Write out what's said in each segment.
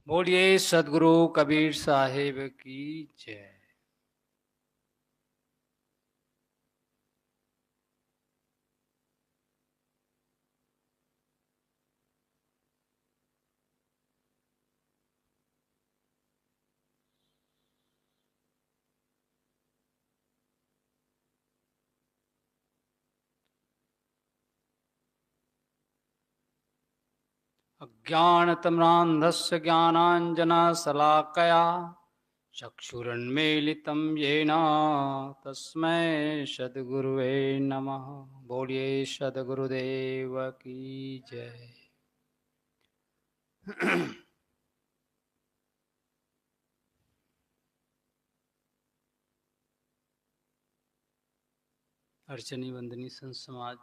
बोलिए सदगुरु कबीर साहिब की जय। अज्ञानतिमिरान्धस्य ज्ञानाञ्जनशलाकया चक्षुरुन्मीलितं येन तस्मै सद्गुरुवे नमः। बोलिए सद्गुरुदेव की जय। अर्चनी वंदनी संत समाज,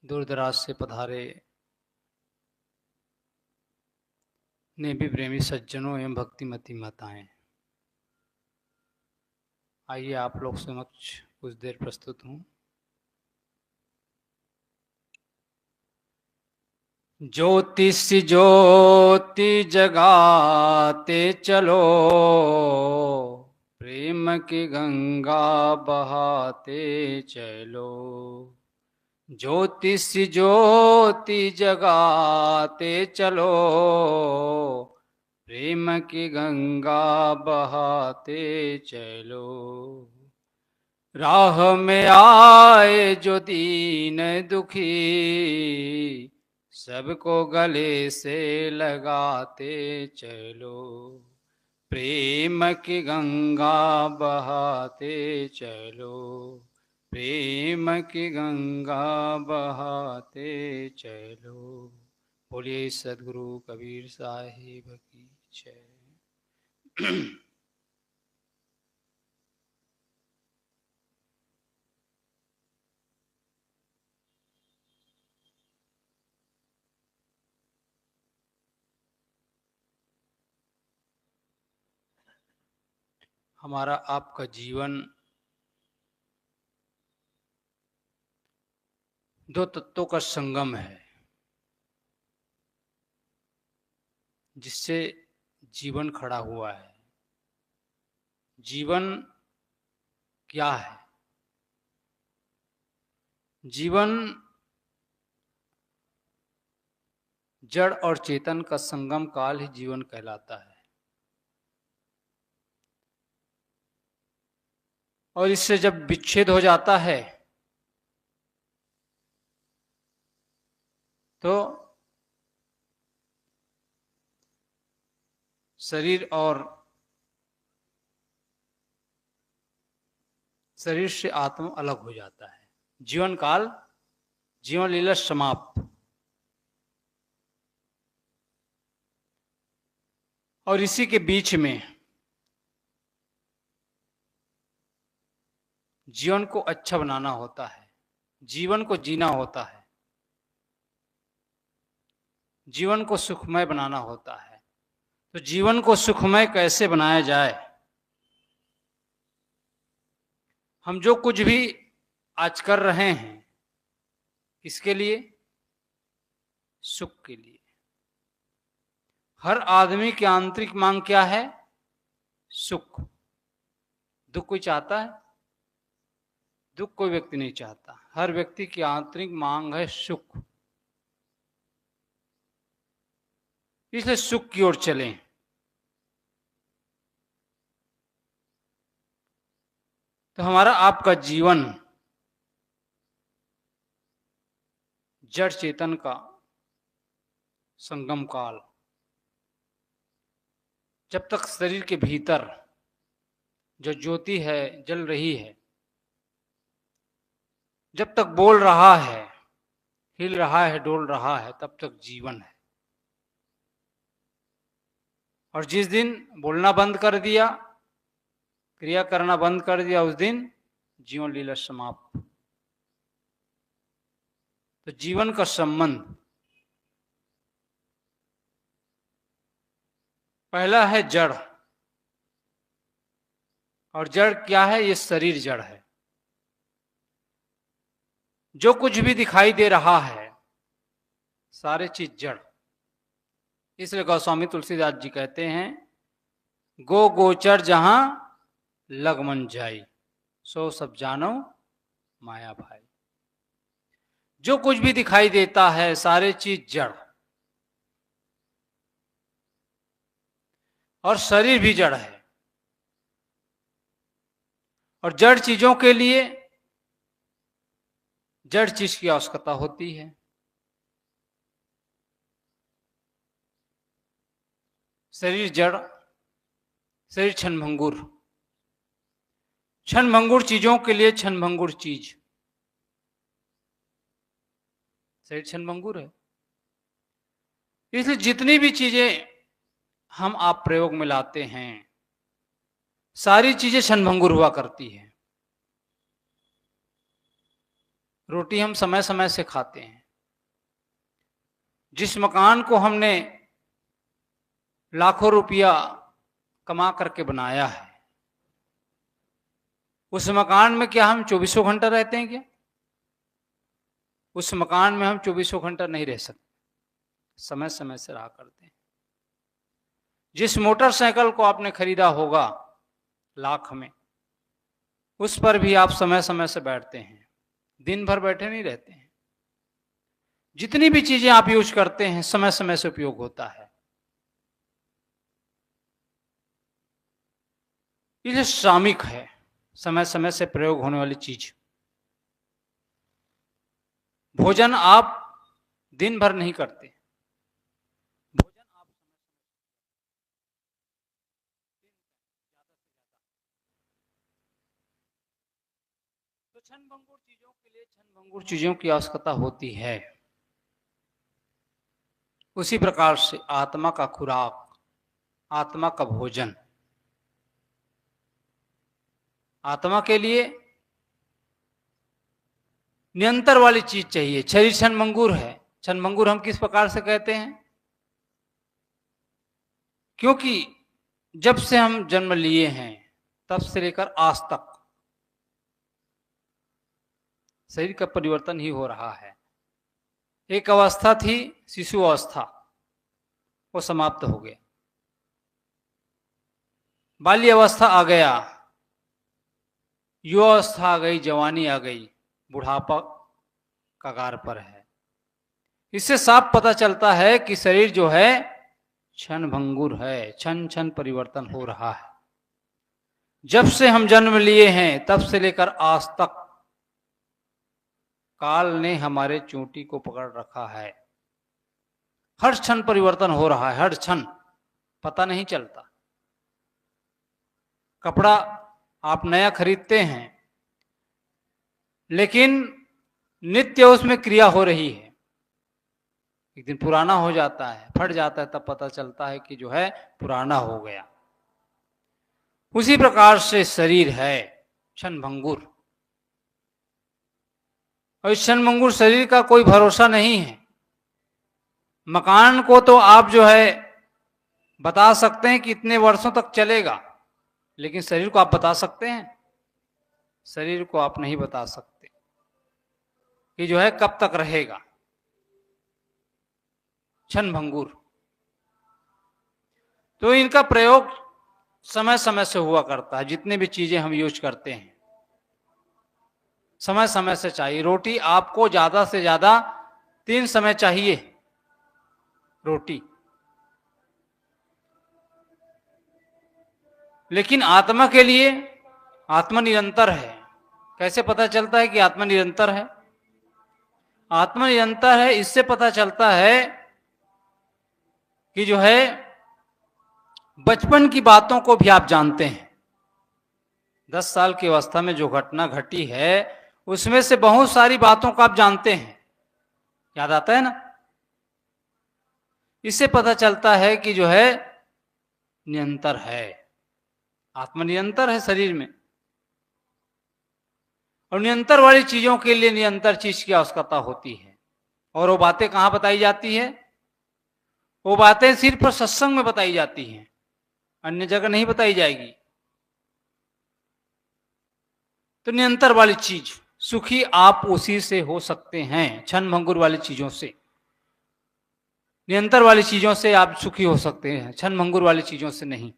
दूर दराज से पधारे नेभी प्रेमी सज्जनों एवं भक्तिमती माताएं, आइए आप लोग समक्ष कुछ देर प्रस्तुत हूँ। ज्योतिष ज्योति जगाते चलो, प्रेम की गंगा बहाते चलो। ज्योतिष ज्योति जगाते चलो, प्रेम की गंगा बहाते चलो। राह में आए जो दीन दुखी, सबको गले से लगाते चलो। प्रेम की गंगा बहाते चलो, प्रेम की गंगा बहाते चलो। बोलिए सदगुरु कबीर साहिब की जय। हमारा आपका जीवन दो तत्वों का संगम है, जिससे जीवन खड़ा हुआ है। जीवन क्या है? जीवन जड़ और चेतन का संगम काल ही जीवन कहलाता है। और इससे जब विच्छेद हो जाता है तो शरीर से आत्मा अलग हो जाता है। जीवन काल, जीवन लीला समाप्त। और इसी के बीच में जीवन को अच्छा बनाना होता है, जीवन को जीना होता है, जीवन को सुखमय बनाना होता है। तो जीवन को सुखमय कैसे बनाया जाए? हम जो कुछ भी आज कर रहे हैं, किसके लिए? सुख के लिए। हर आदमी की आंतरिक मांग क्या है? सुख। दुख कोई चाहता है? दुख कोई व्यक्ति नहीं चाहता। हर व्यक्ति की आंतरिक मांग है सुख। इसलिए सुख की ओर चलें। तो हमारा आपका जीवन जड़ चेतन का संगम काल। जब तक शरीर के भीतर जो ज्योति है जल रही है, जब तक बोल रहा है, हिल रहा है, डोल रहा है, तब तक जीवन है। और जिस दिन बोलना बंद कर दिया, क्रिया करना बंद कर दिया, उस दिन जीवन लीला समाप्त। तो जीवन का संबंध पहला है जड़। और जड़ क्या है? ये शरीर जड़ है। जो कुछ भी दिखाई दे रहा है, सारे चीज जड़। इसलिए गोस्वामी तुलसीदास जी कहते हैं, गो गोचर जहां लगमन जाई, सो सब जानो माया भाई। जो कुछ भी दिखाई देता है सारे चीज जड़, और शरीर भी जड़ है, और जड़ चीजों के लिए जड़ चीज की आवश्यकता होती है। शरीर जड़, शरीर क्षणभंगुर, क्षणभंगुर चीजों के लिए क्षणभंगुर चीज, शरीर क्षणभंगुर है। इसलिए जितनी भी चीजें हम आप प्रयोग में लाते हैं सारी चीजें क्षणभंगुर हुआ करती है। रोटी हम समय समय से खाते हैं। जिस मकान को हमने लाखों रुपया कमा करके बनाया है, उस मकान में क्या हम 24 घंटा रहते हैं क्या? उस मकान में हम 24 घंटा नहीं रह सकते, समय समय से रहा करते हैं। जिस मोटरसाइकिल को आपने खरीदा होगा लाख में, उस पर भी आप समय समय से बैठते हैं, दिन भर बैठे नहीं रहते हैं। जितनी भी चीजें आप यूज करते हैं समय समय से उपयोग होता है। ये श्रमिक है, समय समय से प्रयोग होने वाली चीज। भोजन आप दिन भर नहीं करते, भोजन आप तो क्षणभंगुर चीजों के लिए क्षणभंगुर चीजों की आवश्यकता होती है। उसी प्रकार से आत्मा का खुराक, आत्मा का भोजन, आत्मा के लिए निरंतर वाली चीज चाहिए। शरीर क्षणभंगुर है। क्षणभंगुर हम किस प्रकार से कहते हैं? क्योंकि जब से हम जन्म लिए हैं तब से लेकर आज तक शरीर का परिवर्तन ही हो रहा है। एक अवस्था थी शिशु अवस्था, वो समाप्त हो गया। बाल्य अवस्था आ गया, युवावस्था आ गई, जवानी आ गई, बुढ़ापा कगार पर है। इससे साफ पता चलता है कि शरीर जो है क्षणभंगुर है, क्षण क्षण परिवर्तन हो रहा है। जब से हम जन्म लिए हैं तब से लेकर आज तक काल ने हमारे चोटी को पकड़ रखा है। हर क्षण परिवर्तन हो रहा है, हर क्षण, पता नहीं चलता। कपड़ा आप नया खरीदते हैं, लेकिन नित्य उसमें क्रिया हो रही है। एक दिन पुराना हो जाता है, फट जाता है, तब पता चलता है कि जो है पुराना हो गया। उसी प्रकार से शरीर है क्षणभंगुर, और इस क्षणभंगुर शरीर का कोई भरोसा नहीं है। मकान को तो आप जो है बता सकते हैं कि इतने वर्षों तक चलेगा, लेकिन शरीर को आप बता सकते हैं? शरीर को आप नहीं बता सकते कि जो है कब तक रहेगा। क्षणभंगुर। तो इनका प्रयोग समय समय से हुआ करता है। जितने भी चीजें हम यूज करते हैं समय समय से चाहिए। रोटी आपको ज्यादा से ज्यादा 3 समय चाहिए रोटी, लेकिन आत्मा के लिए आत्मा निरंतर है। कैसे पता चलता है कि आत्मा निरंतर है? आत्मा निरंतर है इससे पता चलता है कि जो है बचपन की बातों को भी आप जानते हैं। 10 साल की अवस्था में जो घटना घटी है उसमें से बहुत सारी बातों को आप जानते हैं, याद आता है ना? इससे पता चलता है कि जो है निरंतर है, आत्मा निरंतर है शरीर में। और निरंतर वाली चीजों के लिए निरंतर चीज की आवश्यकता होती है। और वो बातें कहां बताई जाती है? वो बातें सिर्फ सत्संग में बताई जाती हैं, अन्य जगह नहीं बताई जाएगी। तो निरंतर वाली चीज, सुखी आप उसी से हो सकते हैं, क्षणभंगुर वाली चीजों से। निरंतर वाली चीजों से आप सुखी हो सकते हैं, क्षण भंगुर वाली चीजों से नहीं।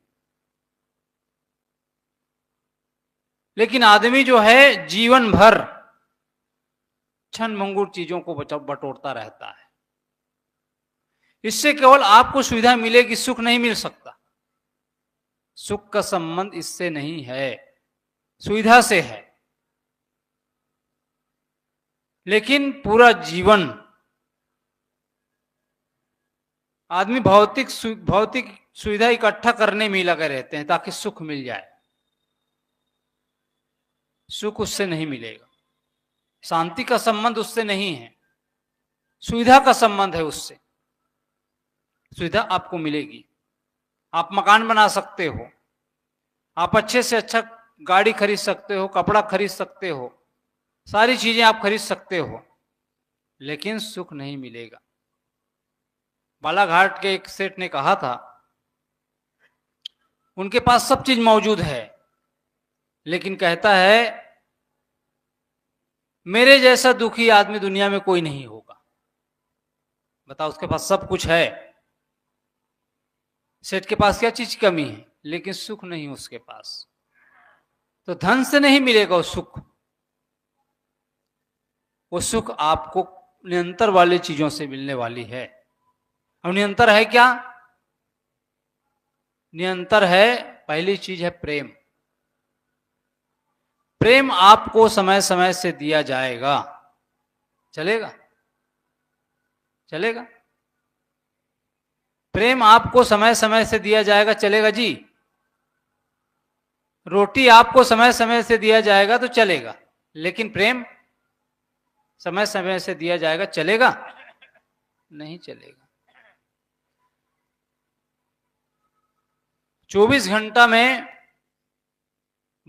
लेकिन आदमी जो है जीवन भर क्षण भंगुर चीजों को बटोरता रहता है। इससे केवल आपको सुविधा मिलेगी, सुख नहीं मिल सकता। सुख का संबंध इससे नहीं है, सुविधा से है। लेकिन पूरा जीवन आदमी भौतिक सुविधा इकट्ठा करने में लगे रहते हैं ताकि सुख मिल जाए। सुख उससे नहीं मिलेगा, शांति का संबंध उससे नहीं है, सुविधा का संबंध है उससे। सुविधा आपको मिलेगी, आप मकान बना सकते हो, आप अच्छे से अच्छा गाड़ी खरीद सकते हो, कपड़ा खरीद सकते हो, सारी चीजें आप खरीद सकते हो, लेकिन सुख नहीं मिलेगा। बालाघाट के एक सेठ ने कहा था, उनके पास सब चीज मौजूद है, लेकिन कहता है मेरे जैसा दुखी आदमी दुनिया में कोई नहीं होगा। बताओ, उसके पास सब कुछ है, सेठ के पास क्या चीज की कमी है, लेकिन सुख नहीं उसके पास। तो धन से नहीं मिलेगा वो सुख। वो सुख आपको निरंतर वाली चीजों से मिलने वाली है। और निरंतर है क्या? निरंतर है, पहली चीज है प्रेम। प्रेम आपको समय समय से दिया जाएगा। चलेगा? चलेगा? प्रेम आपको समय समय से दिया जाएगा, चलेगा जी? रोटी आपको समय समय से दिया जाएगा तो चलेगा, लेकिन प्रेम समय समय से दिया जाएगा, चलेगा? नहीं चलेगा। 24 घंटा में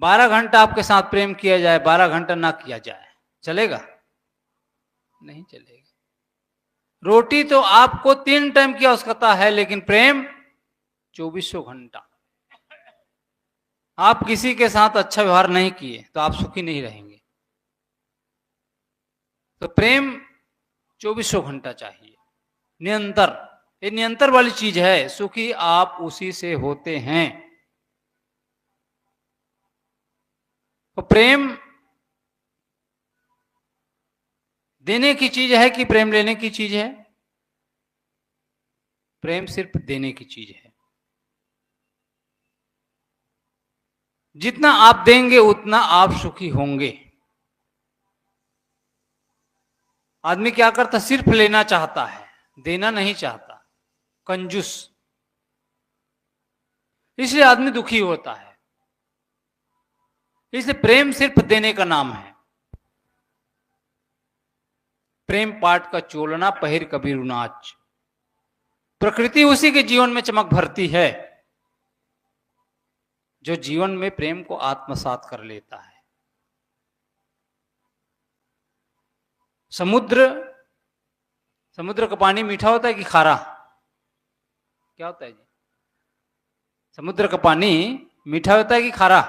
12 घंटा आपके साथ प्रेम किया जाए, 12 घंटा ना किया जाए, चलेगा? नहीं चलेगा। रोटी तो आपको 3 टाइम की आवश्यकता है, लेकिन प्रेम 24 घंटा। आप किसी के साथ अच्छा व्यवहार नहीं किए तो आप सुखी नहीं रहेंगे। तो प्रेम 24 घंटा चाहिए। निरंतर, ये निरंतर वाली चीज है, सुखी आप उसी से होते हैं। तो प्रेम देने की चीज है कि प्रेम लेने की चीज है? प्रेम सिर्फ देने की चीज है। जितना आप देंगे उतना आप सुखी होंगे। आदमी क्या करता? सिर्फ लेना चाहता है, देना नहीं चाहता, कंजूस। इसलिए आदमी दुखी होता है। इसलिए प्रेम सिर्फ देने का नाम है। प्रेम पाट का चोलना पहिर कबीर नाच। प्रकृति उसी के जीवन में चमक भरती है जो जीवन में प्रेम को आत्मसात कर लेता है। समुद्र का पानी मीठा होता है कि खारा? क्या होता है जी? समुद्र का पानी मीठा होता है कि खारा?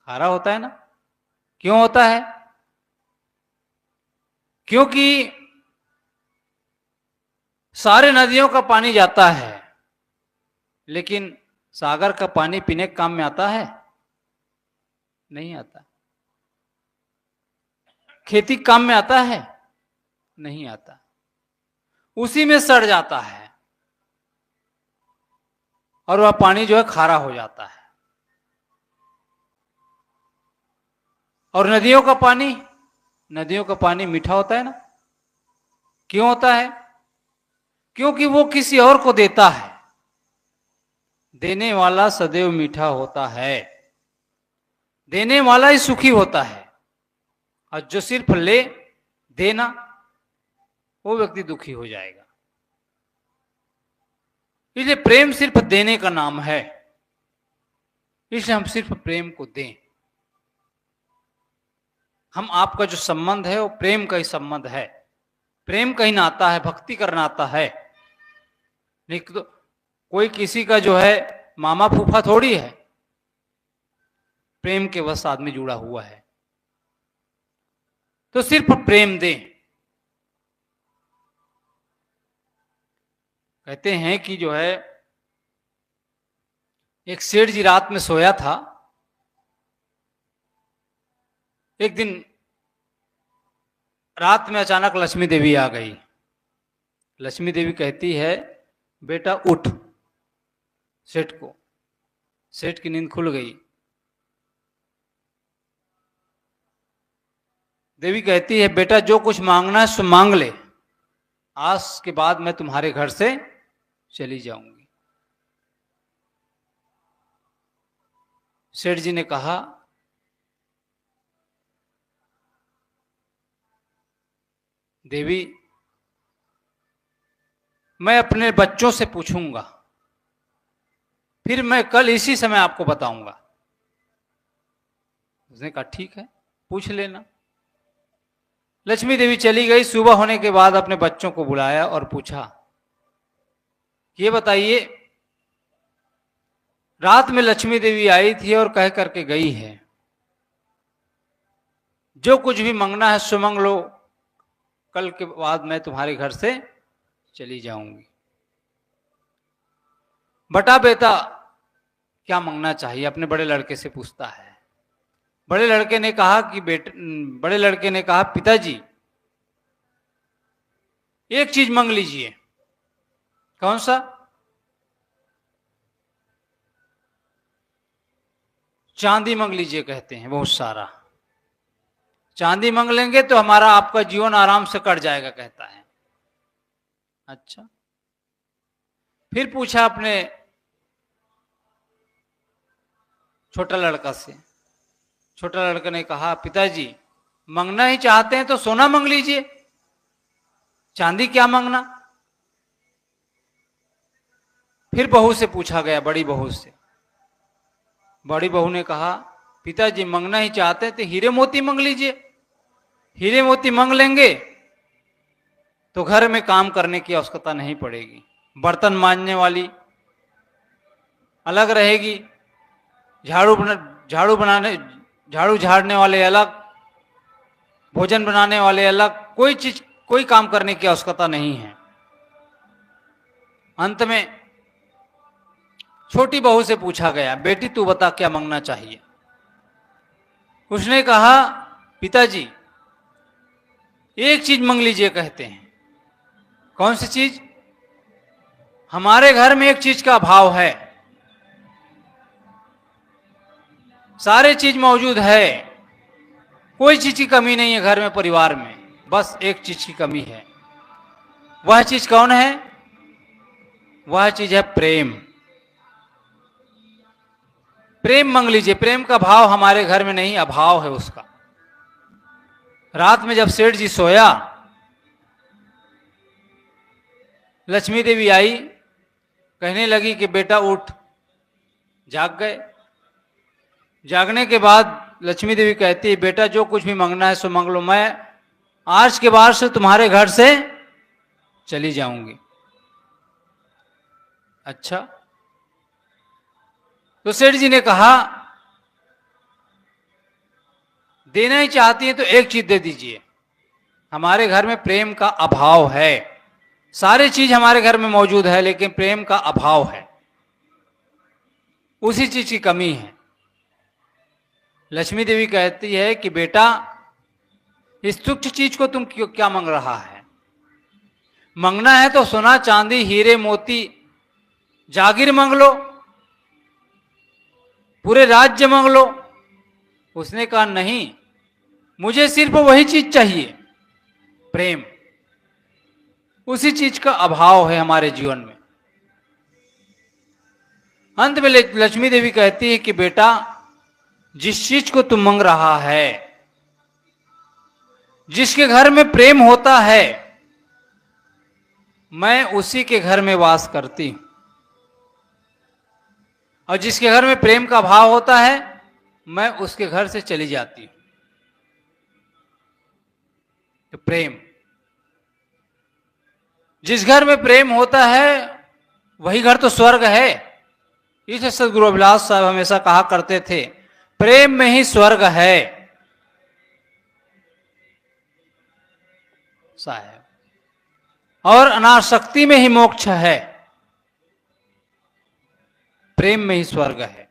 खारा होता है ना। क्यों होता है? क्योंकि सारे नदियों का पानी जाता है, लेकिन सागर का पानी पीने के काम में आता है? नहीं आता। खेती काम में आता है? नहीं आता। उसी में सड़ जाता है और वह पानी जो है खारा हो जाता है। और नदियों का पानी मीठा होता है ना। क्यों होता है? क्योंकि वो किसी और को देता है। देने वाला सदैव मीठा होता है, देने वाला ही सुखी होता है। और जो सिर्फ ले देना, वो व्यक्ति दुखी हो जाएगा। इसलिए प्रेम सिर्फ देने का नाम है। इसलिए हम सिर्फ प्रेम को दें। हम आपका जो संबंध है वो प्रेम का ही संबंध है। प्रेम का ही नाता है, भक्ति का नाता है। नहीं तो कोई किसी का जो है मामा फूफा थोड़ी है। प्रेम के वश आदमी जुड़ा हुआ है। तो सिर्फ प्रेम दें। कहते हैं कि जो है एक सेठ जी रात में सोया था। एक दिन रात में अचानक लक्ष्मी देवी आ गई। लक्ष्मी देवी कहती है, बेटा उठ। सेठ की नींद खुल गई। देवी कहती है, बेटा जो कुछ मांगना है सो मांग ले, आज के बाद मैं तुम्हारे घर से चली जाऊंगी। सेठ जी ने कहा, देवी मैं अपने बच्चों से पूछूंगा, फिर मैं कल इसी समय आपको बताऊंगा। उसने कहा ठीक है, पूछ लेना। लक्ष्मी देवी चली गई। सुबह होने के बाद अपने बच्चों को बुलाया और पूछा, ये बताइए, रात में लक्ष्मी देवी आई थी और कह करके गई है, जो कुछ भी मांगना है सो मांग लो, कल के बाद मैं तुम्हारे घर से चली जाऊंगी। बटा बेटा क्या मांगना चाहिए, अपने बड़े लड़के से पूछता है। बड़े लड़के ने कहा, पिताजी एक चीज मांग लीजिए। कौन सा? चांदी मांग लीजिए, कहते हैं बहुत सारा। चांदी मांग लेंगे तो हमारा आपका जीवन आराम से कट जाएगा, कहता है। अच्छा। फिर पूछा अपने छोटा लड़का से। छोटा लड़का ने कहा, पिताजी मांगना ही चाहते हैं तो सोना मांग लीजिए, चांदी क्या मांगना। फिर बहू से पूछा गया, बड़ी बहू से। बड़ी बहू ने कहा, पिताजी मांगना ही चाहते हैं तो हीरे मोती मांग लीजिए, हीरे मोती मांग लेंगे तो घर में काम करने की आवश्यकता नहीं पड़ेगी, बर्तन मांजने वाली अलग रहेगी, झाड़ू झाड़ने वाले अलग, भोजन बनाने वाले अलग, कोई काम करने की आवश्यकता नहीं है। अंत में छोटी बहू से पूछा गया, बेटी तू बता क्या मांगना चाहिए। उसने कहा, पिताजी एक चीज मांग लीजिए, कहते हैं। कौन सी चीज? हमारे घर में एक चीज का अभाव है, सारे चीज मौजूद है, कोई चीज की कमी नहीं है घर में, परिवार में, बस एक चीज की कमी है। वह चीज कौन है? वह चीज है प्रेम। प्रेम मांग लीजिए, प्रेम का भाव हमारे घर में नहीं, अभाव है उसका। रात में जब सेठ जी सोया, लक्ष्मी देवी आई, कहने लगी कि बेटा उठ। जाग गए। जागने के बाद लक्ष्मी देवी कहती है, बेटा जो कुछ भी मांगना है सो मांग लो, मैं आज के बाद से तुम्हारे घर से चली जाऊंगी। अच्छा। तो सेठ जी ने कहा, देना ही चाहती है तो एक चीज दे दीजिए, हमारे घर में प्रेम का अभाव है, सारी चीज हमारे घर में मौजूद है लेकिन प्रेम का अभाव है, उसी चीज की कमी है। लक्ष्मी देवी कहती है कि बेटा इस तुच्छ चीज को तुम क्या मांग रहा है? मांगना है तो सोना चांदी हीरे मोती जागीर मांग लो, पूरे राज्य मांग लो। उसने कहा नहीं, मुझे सिर्फ वही चीज चाहिए, प्रेम। उसी चीज का अभाव है हमारे जीवन में। अंत में लक्ष्मी देवी कहती है कि बेटा जिस चीज को तुम मांग रहा है, जिसके घर में प्रेम होता है, मैं उसी के घर में वास करती हूं, और जिसके घर में प्रेम का भाव होता है मैं उसके घर से चली जाती हूं। तो प्रेम, जिस घर में प्रेम होता है वही घर तो स्वर्ग है। इसे सदगुरु अभिलाष साहब हमेशा कहा करते थे, प्रेम में ही स्वर्ग है साहब, और अनासक्ति में ही मोक्ष है। प्रेम में ही स्वर्ग है।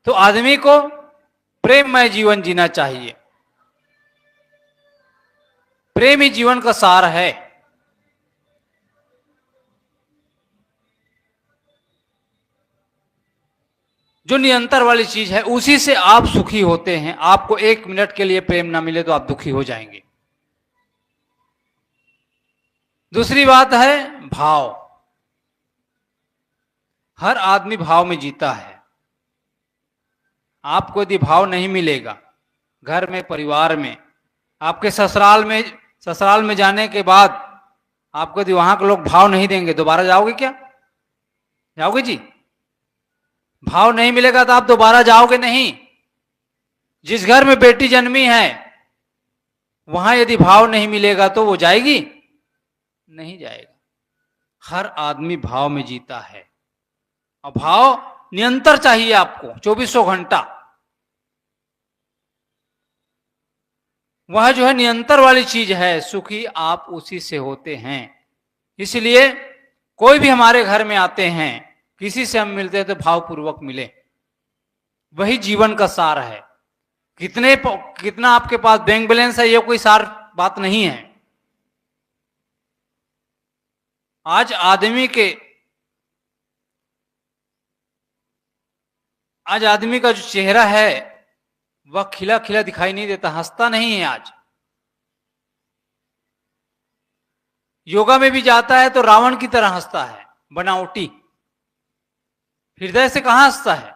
तो आदमी को प्रेममय जीवन जीना चाहिए। प्रेम ही जीवन का सार है। जो निरंतर वाली चीज है उसी से आप सुखी होते हैं। आपको 1 मिनट के लिए प्रेम ना मिले तो आप दुखी हो जाएंगे। दूसरी बात है भाव। हर आदमी भाव में जीता है। आपको यदि भाव नहीं मिलेगा घर में, परिवार में, आपके ससुराल में जाने के बाद आपको यदि वहां के लोग भाव नहीं देंगे, दोबारा जाओगे क्या? जाओगे जी? भाव नहीं मिलेगा तो आप दोबारा जाओगे नहीं। जिस घर में बेटी जन्मी है वहां यदि भाव नहीं मिलेगा तो वो जाएगी? नहीं जाएगा। हर आदमी भाव में जीता है और भाव निरंतर चाहिए आपको 2400 घंटा। वह जो है निरंतर वाली चीज है, सुखी आप उसी से होते हैं। इसलिए कोई भी हमारे घर में आते हैं, किसी से हम मिलते हैं तो भावपूर्वक मिले। वही जीवन का सार है। कितना आपके पास बैंक बैलेंस है ये कोई सार बात नहीं है। आज आदमी का जो चेहरा है वह खिला खिला दिखाई नहीं देता, हंसता नहीं है। आज योगा में भी जाता है तो रावण की तरह हंसता है, बनावटी। हृदय से कहां हंसता है?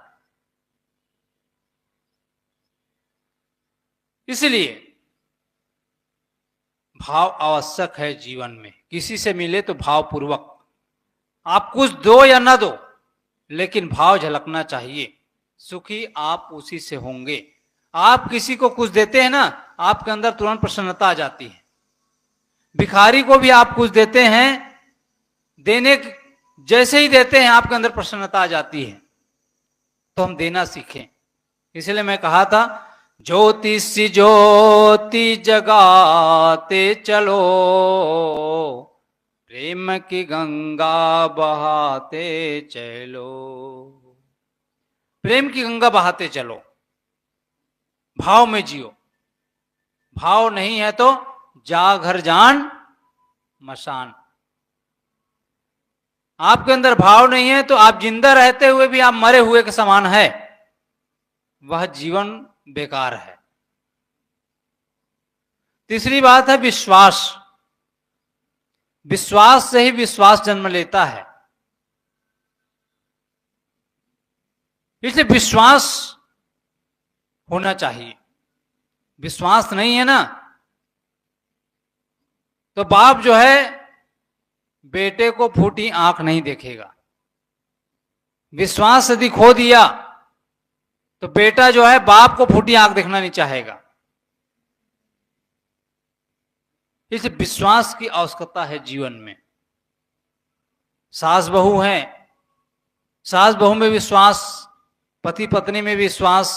इसलिए भाव आवश्यक है जीवन में। किसी से मिले तो भावपूर्वक। आप कुछ दो या ना दो, लेकिन भाव झलकना चाहिए। सुखी आप उसी से होंगे। आप किसी को कुछ देते हैं ना, आपके अंदर तुरंत प्रसन्नता आ जाती है। भिखारी को भी आप कुछ देते हैं, जैसे ही देते हैं आपके अंदर प्रसन्नता आ जाती है। तो हम देना सीखें। इसलिए मैं कहा था, ज्योति सी ज्योति जगाते चलो, प्रेम की गंगा बहाते चलो। प्रेम की गंगा बहाते चलो, भाव में जियो। भाव नहीं है तो जा घर जान मसान। आपके अंदर भाव नहीं है तो आप जिंदा रहते हुए भी आप मरे हुए के समान है। वह जीवन बेकार है। तीसरी बात है विश्वास। विश्वास से ही विश्वास जन्म लेता है। इसलिए विश्वास होना चाहिए। विश्वास नहीं है ना तो बाप जो है बेटे को फूटी आंख नहीं देखेगा। विश्वास यदि खो दिया तो बेटा जो है बाप को फूटी आंख देखना नहीं चाहेगा। इसलिए विश्वास की आवश्यकता है जीवन में। सास बहू है, सास बहू में विश्वास, पति पत्नी में विश्वास,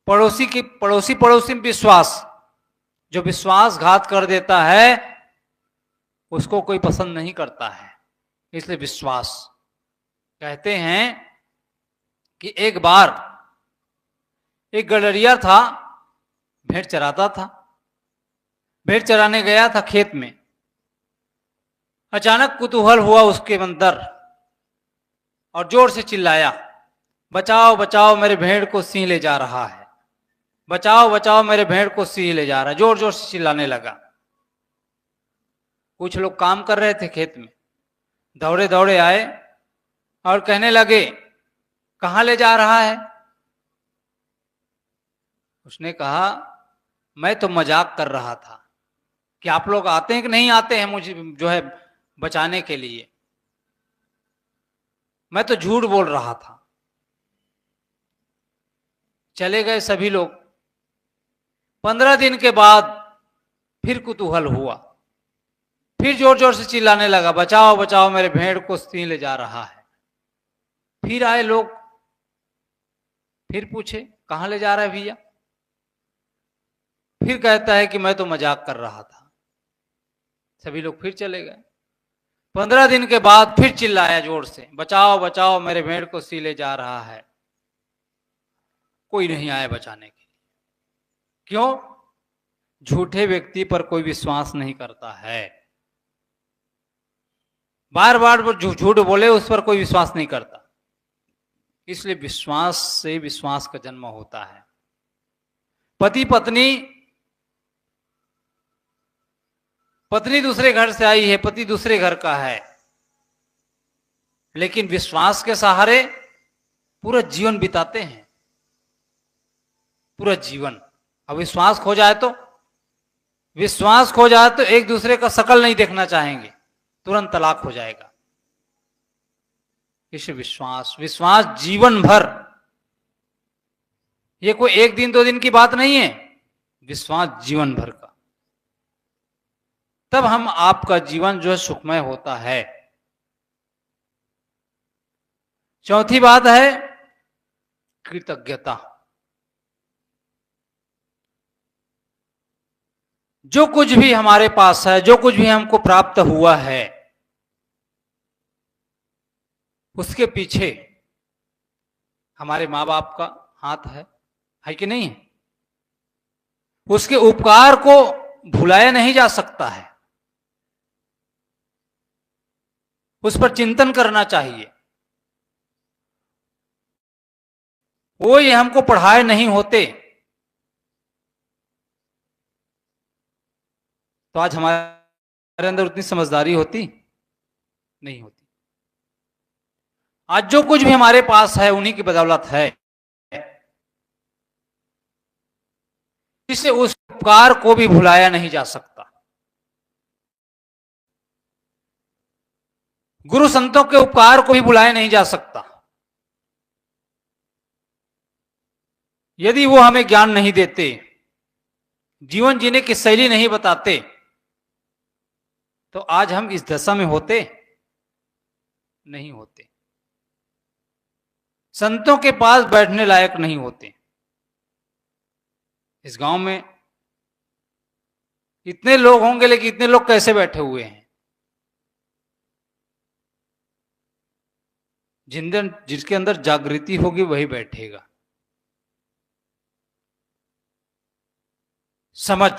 पड़ोसी में विश्वास। जो विश्वासघात कर देता है उसको कोई पसंद नहीं करता है। इसलिए विश्वास। कहते हैं कि एक बार एक गडरिया था, भेड़ चराता था। भेड़ चराने गया था खेत में। अचानक कुतूहल हुआ उसके अंदर और जोर से चिल्लाया, बचाओ बचाओ मेरे भेड़ को सिंह ले जा रहा है, बचाओ बचाओ मेरे भेड़ को सिंह ले जा रहा है। जोर जोर से चिल्लाने लगा। कुछ लोग काम कर रहे थे खेत में, दौड़े दौड़े आए और कहने लगे, कहां ले जा रहा है? उसने कहा, मैं तो मजाक कर रहा था कि आप लोग आते हैं कि नहीं आते हैं मुझे जो है बचाने के लिए। मैं तो झूठ बोल रहा था। चले गए सभी लोग। 15 दिन के बाद फिर कुतूहल हुआ, फिर जोर जोर से चिल्लाने लगा, बचाओ बचाओ मेरे भेड़ को सिंह ले जा रहा है। फिर आए लोग, फिर पूछे कहां ले जा रहा है भैया? फिर कहता है कि मैं तो मजाक कर रहा था। सभी लोग फिर चले गए। 15 दिन के बाद फिर चिल्लाया जोर से, बचाओ बचाओ मेरे भेड़ को सीले जा रहा है। कोई नहीं आया बचाने के लिए। क्यों? झूठे व्यक्ति पर कोई विश्वास नहीं करता है। बार बार वो झूठ बोले उस पर कोई विश्वास नहीं करता। इसलिए विश्वास से विश्वास का जन्म होता है। पति पत्नी दूसरे घर से आई है, पति दूसरे घर का है, लेकिन विश्वास के सहारे पूरा जीवन बिताते हैं, पूरा जीवन। अब विश्वास खो जाए तो एक दूसरे का शकल नहीं देखना चाहेंगे, तुरंत तलाक हो जाएगा। इसे विश्वास जीवन भर, ये कोई 1 दिन 2 दिन की बात नहीं है, विश्वास जीवन भर का। तब हम आपका जीवन जो है सुखमय होता है। चौथी बात है कृतज्ञता। जो कुछ भी हमारे पास है, जो कुछ भी हमको प्राप्त हुआ है, उसके पीछे हमारे माँ बाप का हाथ है कि नहीं है? उसके उपकार को भुलाया नहीं जा सकता है, उस पर चिंतन करना चाहिए। वो ये हमको पढ़ाए नहीं होते तो आज हमारे अंदर उतनी समझदारी होती नहीं होती। आज जो कुछ भी हमारे पास है उन्हीं की बदौलत है। इससे उस उपकार को भी भुलाया नहीं जा सकता। गुरु संतों के उपकार को भी भुलाया नहीं जा सकता। यदि वो हमें ज्ञान नहीं देते, जीवन जीने की शैली नहीं बताते, तो आज हम इस दशा में होते नहीं होते। संतों के पास बैठने लायक नहीं होते। इस गांव में इतने लोग होंगे, लेकिन इतने लोग कैसे बैठे हुए हैं? जिसके अंदर जागृति होगी वही बैठेगा। समझ।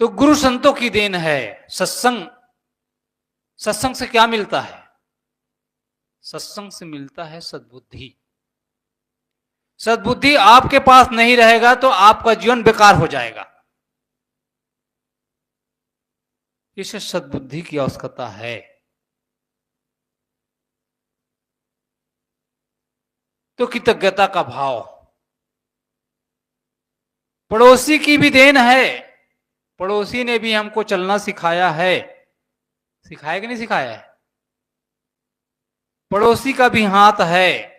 तो गुरु संतों की देन है। सत्संग से क्या मिलता है? सत्संग से मिलता है सद्बुद्धि। सद्बुद्धि आपके पास नहीं रहेगा तो आपका जीवन बेकार हो जाएगा। इसे सद्बुद्धि की आवश्यकता है। तो कृतज्ञता का भाव। पड़ोसी की भी देन है। पड़ोसी ने भी हमको चलना सिखाया है। सिखाया कि नहीं सिखाया है? पड़ोसी का भी हाथ है,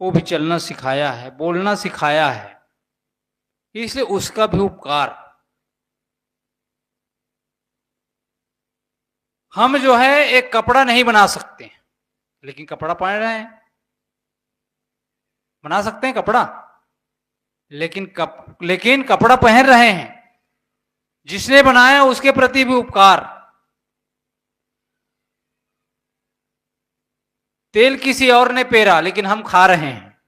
वो भी चलना सिखाया है, बोलना सिखाया है, इसलिए उसका भी उपकार। हम जो है एक कपड़ा नहीं बना सकते, लेकिन कपड़ा पहन रहे हैं। बना सकते हैं कपड़ा, लेकिन कपड़ा पहन रहे हैं। जिसने बनाया उसके प्रति भी उपकार। तेल किसी और ने पेरा लेकिन हम खा रहे हैं।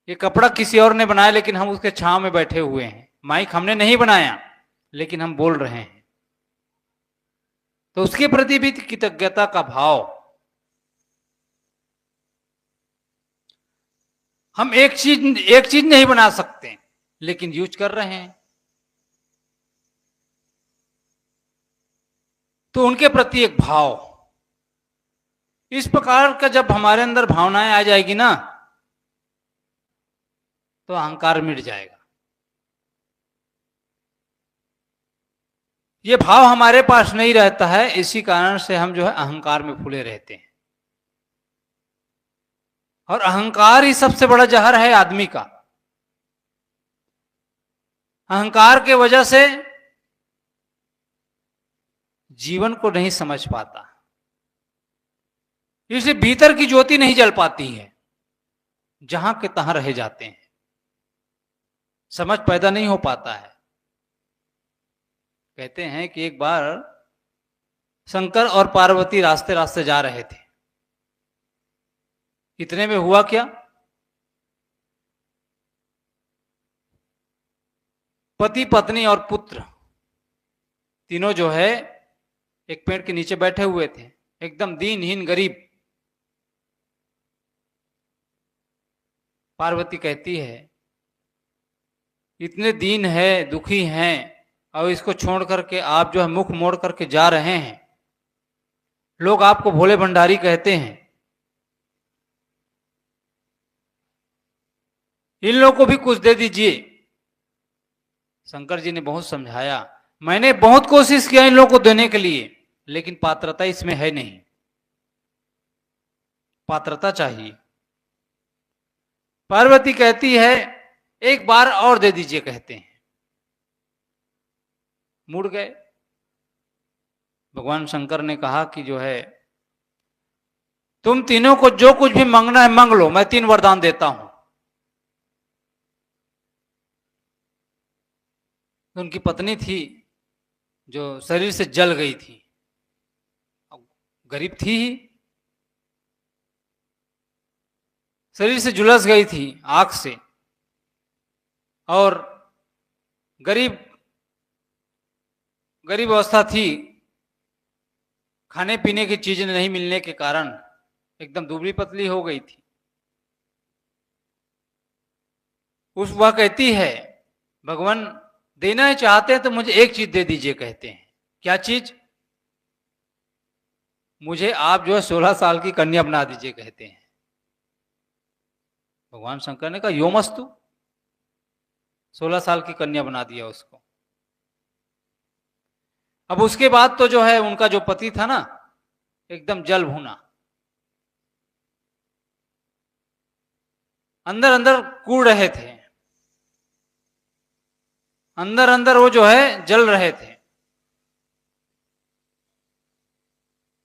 ये कपड़ा किसी और ने बनाया लेकिन हम उसके छांव में बैठे हुए हैं। माइक हमने नहीं बनाया लेकिन हम बोल रहे हैं। तो उसके प्रति भी कृतज्ञता का भाव। हम एक चीज नहीं बना सकते लेकिन यूज कर रहे हैं, तो उनके प्रति एक भाव। इस प्रकार का जब हमारे अंदर भावनाएं आ जाएगी ना, तो अहंकार मिट जाएगा। ये भाव हमारे पास नहीं रहता है, इसी कारण से हम जो है अहंकार में फूले रहते हैं। और अहंकार ही सबसे बड़ा जहर है आदमी का। अहंकार के वजह से जीवन को नहीं समझ पाता, इसलिए भीतर की ज्योति नहीं जल पाती है, जहां के तहां रह जाते हैं। समझ पैदा नहीं हो पाता है। कहते हैं कि एक बार शंकर और पार्वती रास्ते रास्ते जा रहे थे। इतने में हुआ क्या, पति पत्नी और पुत्र तीनों जो है एक पेड़ के नीचे बैठे हुए थे, एकदम दीनहीन गरीब। पार्वती कहती है, इतने दीन है, दुखी हैं, और इसको छोड़ करके आप जो है मुख मोड़ करके जा रहे हैं। लोग आपको भोले भंडारी कहते हैं, इन लोगों को भी कुछ दे दीजिए। शंकर जी ने बहुत समझाया, मैंने बहुत कोशिश किया इन लोगों को देने के लिए, लेकिन पात्रता इसमें है नहीं, पात्रता चाहिए। पार्वती कहती है, एक बार और दे दीजिए, कहते हैं। मुड़ गए। भगवान शंकर ने कहा कि जो है तुम तीनों को जो कुछ भी मांगना है मांग लो, मैं 3 वरदान देता हूं। तो उनकी पत्नी थी जो शरीर से जल गई थी, गरीब थी ही, शरीर से झुलस गई थी आग से, और गरीब अवस्था थी। खाने पीने की चीजें नहीं मिलने के कारण एकदम दुबली पतली हो गई थी। वह कहती है, भगवान देना चाहते हैं तो मुझे एक चीज दे दीजिए, कहते हैं। क्या चीज? मुझे आप जो है 16 साल की कन्या बना दीजिए, कहते हैं। भगवान शंकर ने कहा, यो मस्तु। 16 साल की कन्या बना दिया उसको। अब उसके बाद तो जो है उनका जो पति था ना, एकदम जल भुना, अंदर अंदर कूड़ रहे थे, अंदर अंदर वो जो है जल रहे थे,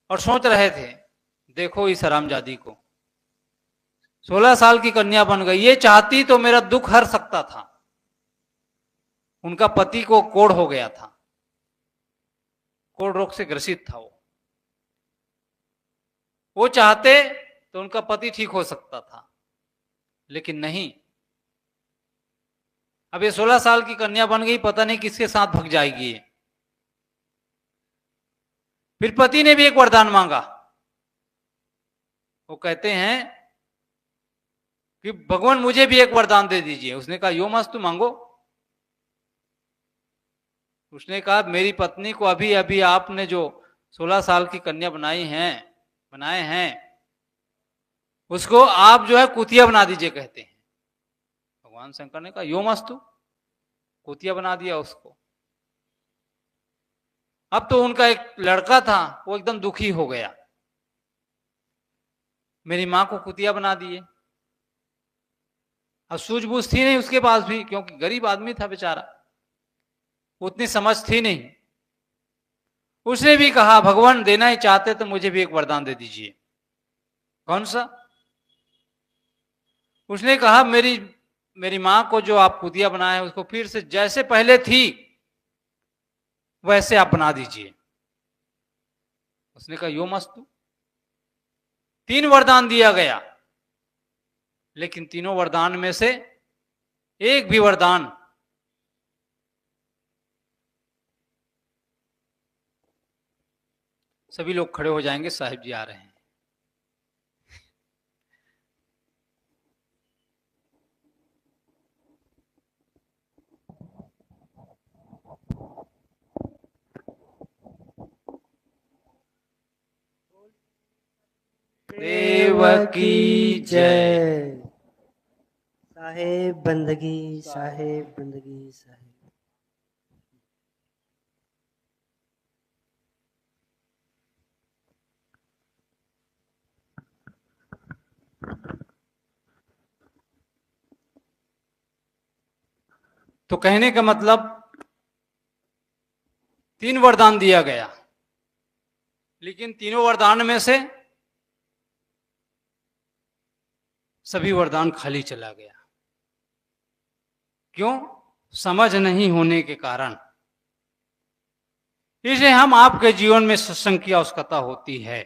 और सोच रहे थे, देखो इस हरामजादी को, 16 साल की कन्या बन गई, ये चाहती तो मेरा दुख हर सकता था। उनका पति को कोढ़ हो गया था, कोढ़ रोग से ग्रसित था वो चाहते तो उनका पति ठीक हो सकता था, लेकिन नहीं। अब ये 16 साल की कन्या बन गई, पता नहीं किसके साथ भग जाएगी। फिर पति ने भी एक वरदान मांगा। वो कहते हैं कि भगवान मुझे भी एक वरदान दे दीजिए। उसने कहा, यो मस्तु, मांगो। उसने कहा, मेरी पत्नी को अभी अभी आपने जो 16 साल की कन्या बनाए हैं, उसको आप जो है कुतिया बना दीजिए, कहते हैं। भगवान शंकर ने कहा, यो मस्तु, कुतिया बना दिया उसको। अब तो उनका एक लड़का था, वो एकदम दुखी हो गया, मेरी मां को कुतिया बना दिए। अब सूझबूझ थी नहीं उसके पास भी, क्योंकि गरीब आदमी था बेचारा, उतनी समझ थी नहीं। उसने भी कहा, भगवान देना ही चाहते तो मुझे भी एक वरदान दे दीजिए। कौन सा? उसने कहा, मेरी मां को जो आप कुतिया बनाए हैं, उसको फिर से जैसे पहले थी वैसे आप बना दीजिए। उसने कहा, यो मस्तु। 3 वरदान दिया गया, लेकिन तीनों वरदान में से एक भी वरदान सभी लोग खड़े हो जाएंगे, साहिब जी आ रहे हैं। देव की जय। साहेब बंदगी, साहेब बंदगी, साहेब। तो कहने का मतलब 3 वरदान दिया गया, लेकिन तीनों वरदान में से सभी वरदान खाली चला गया। क्यों? समझ नहीं होने के कारण। इसलिए हम आपके जीवन में सत्संग की आवश्यकता होती है।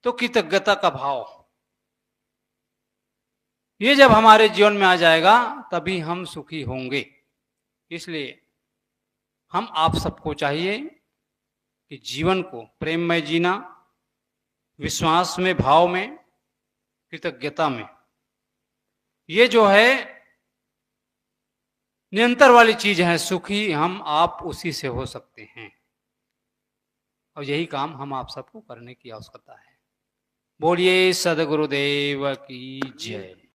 तो कृतज्ञता का भाव, ये जब हमारे जीवन में आ जाएगा तभी हम सुखी होंगे। इसलिए हम आप सबको चाहिए कि जीवन को प्रेममय जीना, विश्वास में, भाव में, कृतज्ञता में। ये जो है निरंतर वाली चीज है। सुखी हम आप उसी से हो सकते हैं, और यही काम हम आप सबको करने की आवश्यकता है। बोलिए सदगुरुदेव की जय।